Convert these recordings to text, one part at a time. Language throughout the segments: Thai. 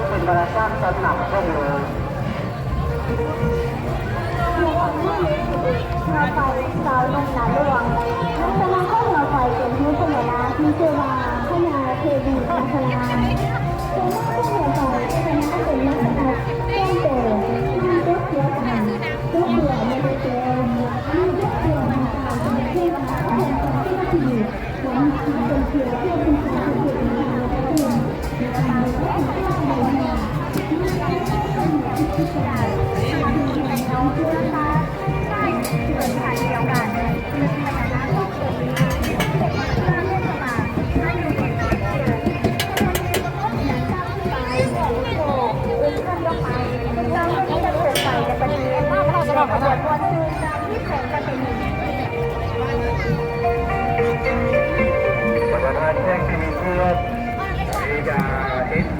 เป็นบรรยากาศสนามร่มเลยเราไปสาวลงนาหลวงลักษณะของเราไปเป็นผู้ชนะที่เชื่อว่าพญาเทวีพัฒนาส่วนมากของเราไปชนะเป็นลักษณะแก้มโตมีเล็กเยอะกันเล็กเดียวไม่ได้เจอมีเล็กเดียวมาตามเป็นที่มาแทนที่ที่มันเป็นเพียงที่เป็นการเกิดขึ้นในการเล่นของเรา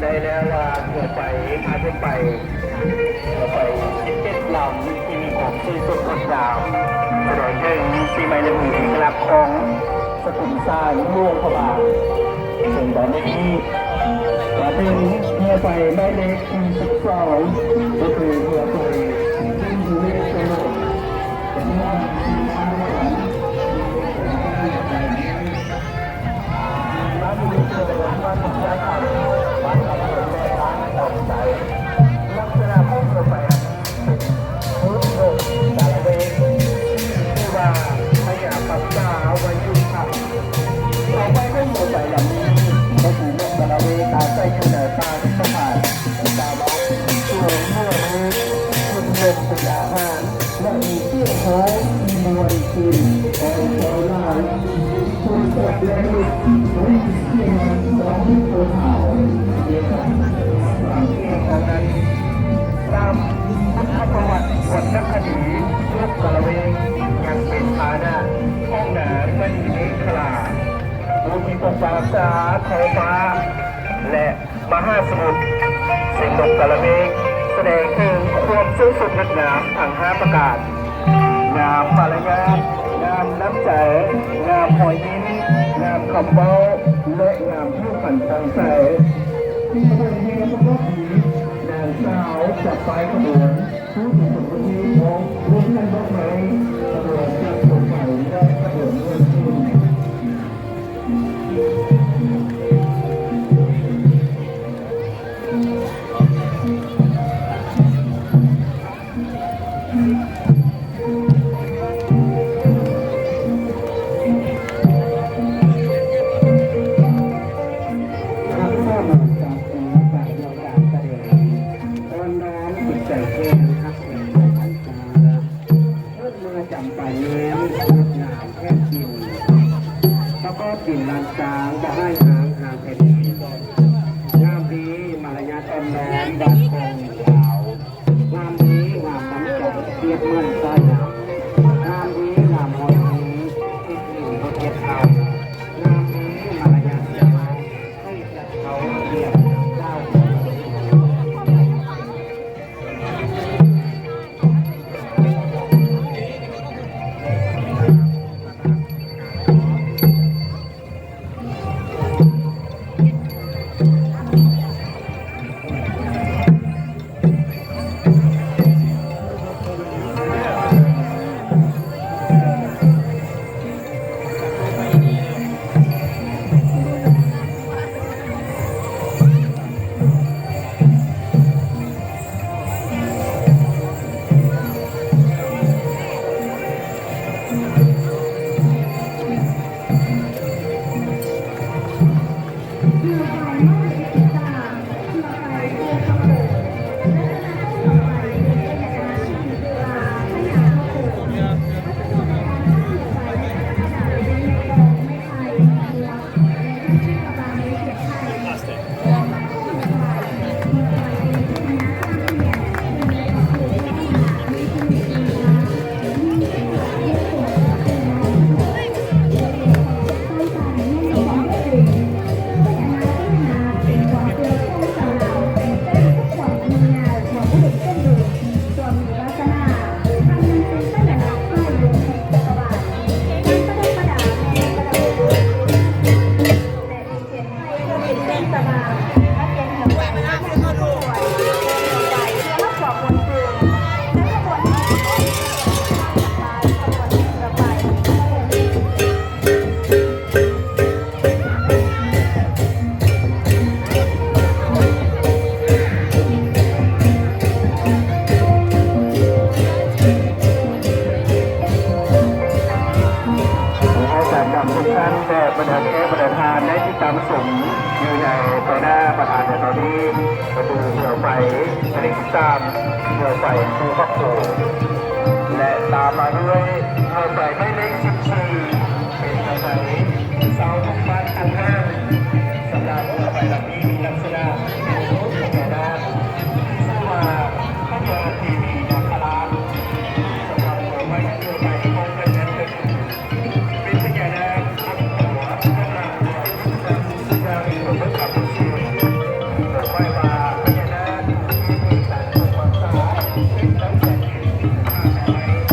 ได้แล้วว่าเกิดไปพาขึ้นไป17 ลำที่มีของที่สุดงดงามแสดงถึงปีใหม่และมีเอกลักษณ์ของสกุลสารม่วงพระบาทซึ่งตอนนี้มาถึงเรือไฟแม่เล็กที่12ก็คือเรือไฟที่อยู่ในสมุทรเป็นเรื่องที่ทำให้ร้านนี้เกิดมาถึงได้ทำลักษณะของรถไฟรถโบกสายเวงที่ว่าพยาปัสสาววันยุทธะต่อไปไม่หมดไปลำนี้ก็คือรถสายเวงตาใจอยู่ในตาที่สะพานตาบ้าช่วงเมื่อนี้คุณลงเป็นอาหารและมีเที่ยวโค้งมีมวยคืนออกเจ้าลายคุณกดและลุกไม่เที่ยวสองที่ตัวเห่าเดียวกันของนั้นตามพุทธประวัติวรรณคดีลูกกระเวงยังเป็นฐานะห้องน้ำมณีเมฆลาภูมิปกปักษาท้องฟ้าและมหาสมุทรสิ่งนกกระเวงแสดงถึงความสูงสุดงดงามทั้ง5 ประการงามมารยาทงามน้ำใจงามหอยยิ้มงามคำเบาและงามผิวพรรณทางใสที่บริเวณรอบนี้นางสาวจับไฟขบวนผู้ถือผลประโยชน์ของร่วมกันบ้างไหมขบวนจับตัวไฟและขบวนเงินทุนกินลานจางจะให้หางเป็นงามดีมารยาทอ่อนน้อมดัดคงขาวงามดีงามน้ำใจเทียบเมื่อใต้น้ำงามดีงามหอยนี้ที่กลิ่นรสเย็ดเอางามดีมารยาทจะมาให้จัดเขาเรียบเจ้า จะมาถ้าเก่งเหนือไปไม่ได้เป็นคนรวยไปเพื่อรับสอบคนคืนและขบวนการขบวนการไป ให้จัดกับทุกท่านแต่ประธานประธานได้ที่ตามสมอยู่ในต่อหน้าประธานในตอนนี้ประตูเสือไฟผลิตตามเสือไฟภูพักโขและตามมาด้วยเสือไฟไม่เล็ก14เป็นกระแสเสาทุกบ้านทั้งห้างสำหรับเสือไฟลำนี้มีลักษณะเป็นรูปพญานาคชื่อว่าพญาเทวีนาคราชสำหรับเสือไฟเสือไฟคงเป็นนั้นเป็นเป็นพญานาคทั้งหัวทั้งหลังทั้งสุดารีสมบัติกับผู้ชื่อเสือไฟมาพญานาคที่มีการทำความสะอาดเป็นน้ำแข็งข้าอะไร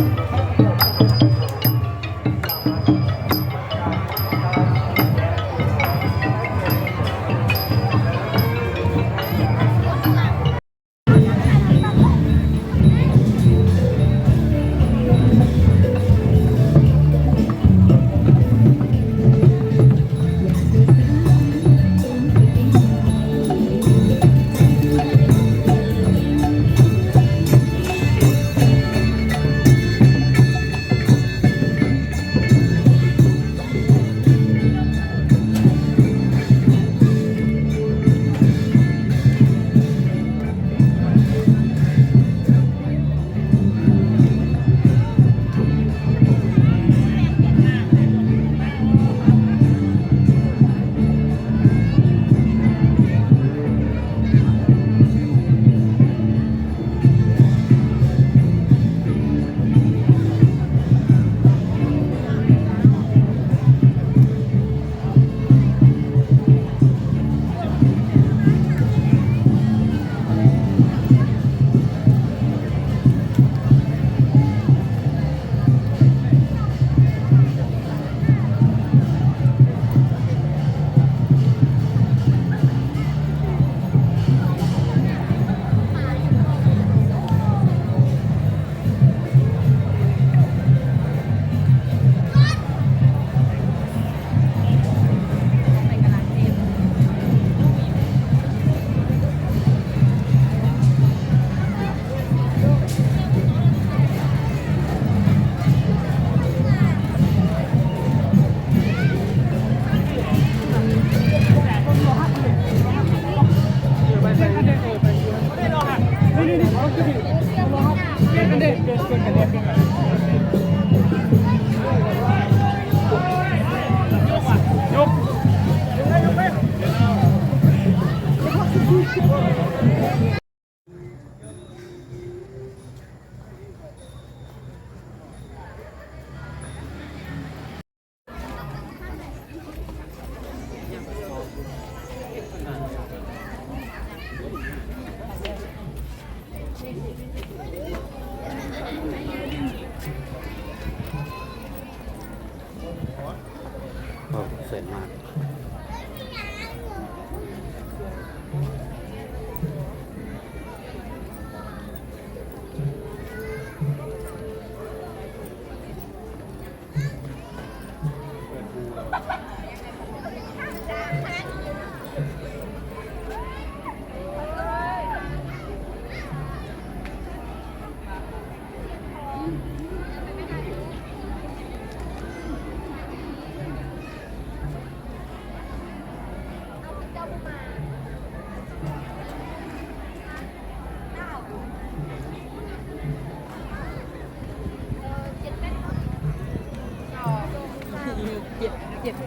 สวยมาก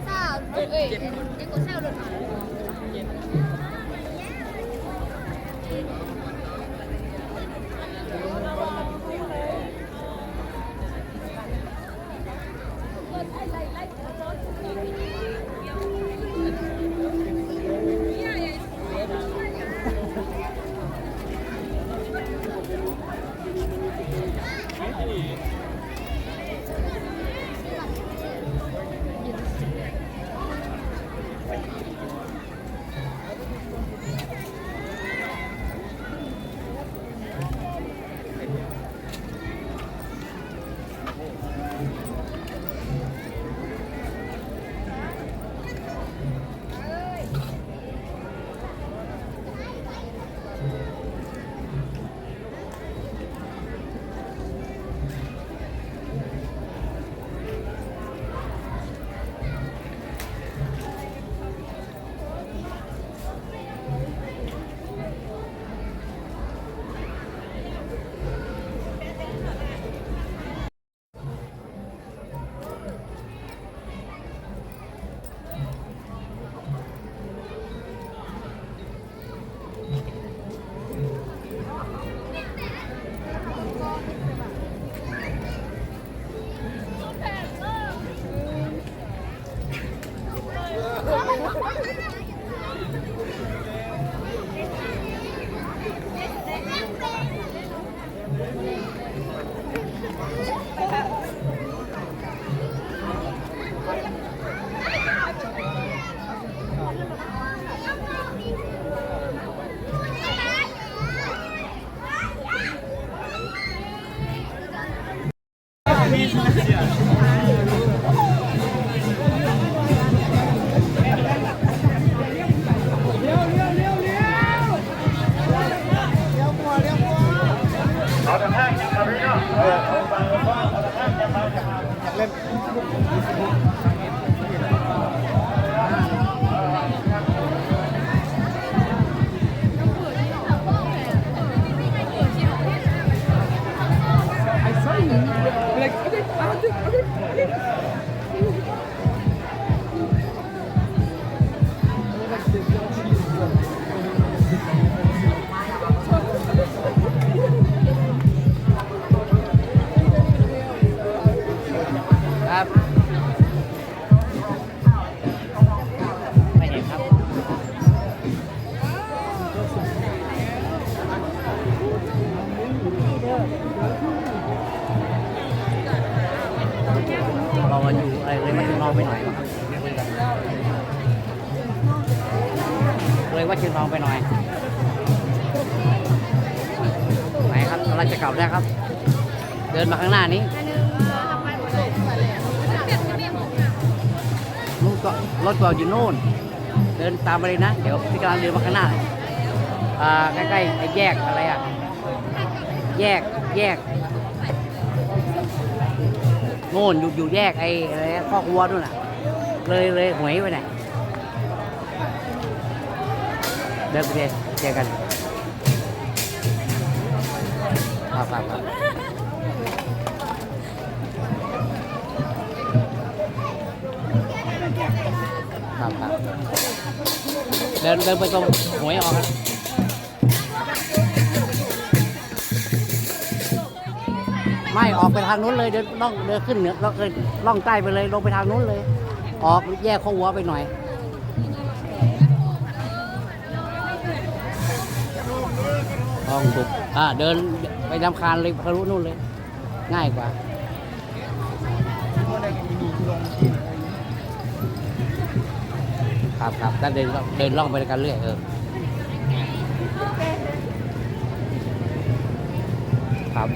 sao ơi em có sao được hả เอาแต่ห้างยังมาไม่เนาะเอาฟังว่าเอาแต่ห้างยังมาจะอยากเล่น ครับไม่เห็นครับเรามาอยู่อะไรเลยว่าเชียงรองไปหน่อยมั้งครับเลยว่าเชียงรองไปหน่อยไหนครับกำลังจะกลับแล้วครับ เดินมาข้างหน้านี้นู่นก็รถจอดอยู่นู่นเดินตามไปเลยนะเดี๋ยวพี่กำลังเดินมาข้างหน้าใกล้ๆไอ้แยกอะไรอ่ะแยกโน่นอยู่แยกไอ้อะไรคอกวัวนู่นน่ะเลยหวยไปไหนเดินไปเลยเจอกันครับเดินไปตรงหวยออกครับไม่ออกไปทางนู้นเลยเดินขึ้นเหนือเราเคยล่องใต้ไปเลยลงไปทางนู้นเลย ออกแยกข้อวัวไปหน่อยลองถูกเดินไปลำคาญเลยทะลุนู่นเลยง่ายกว่าครับถ้าเดินล่องไปกันเรื่อยครับ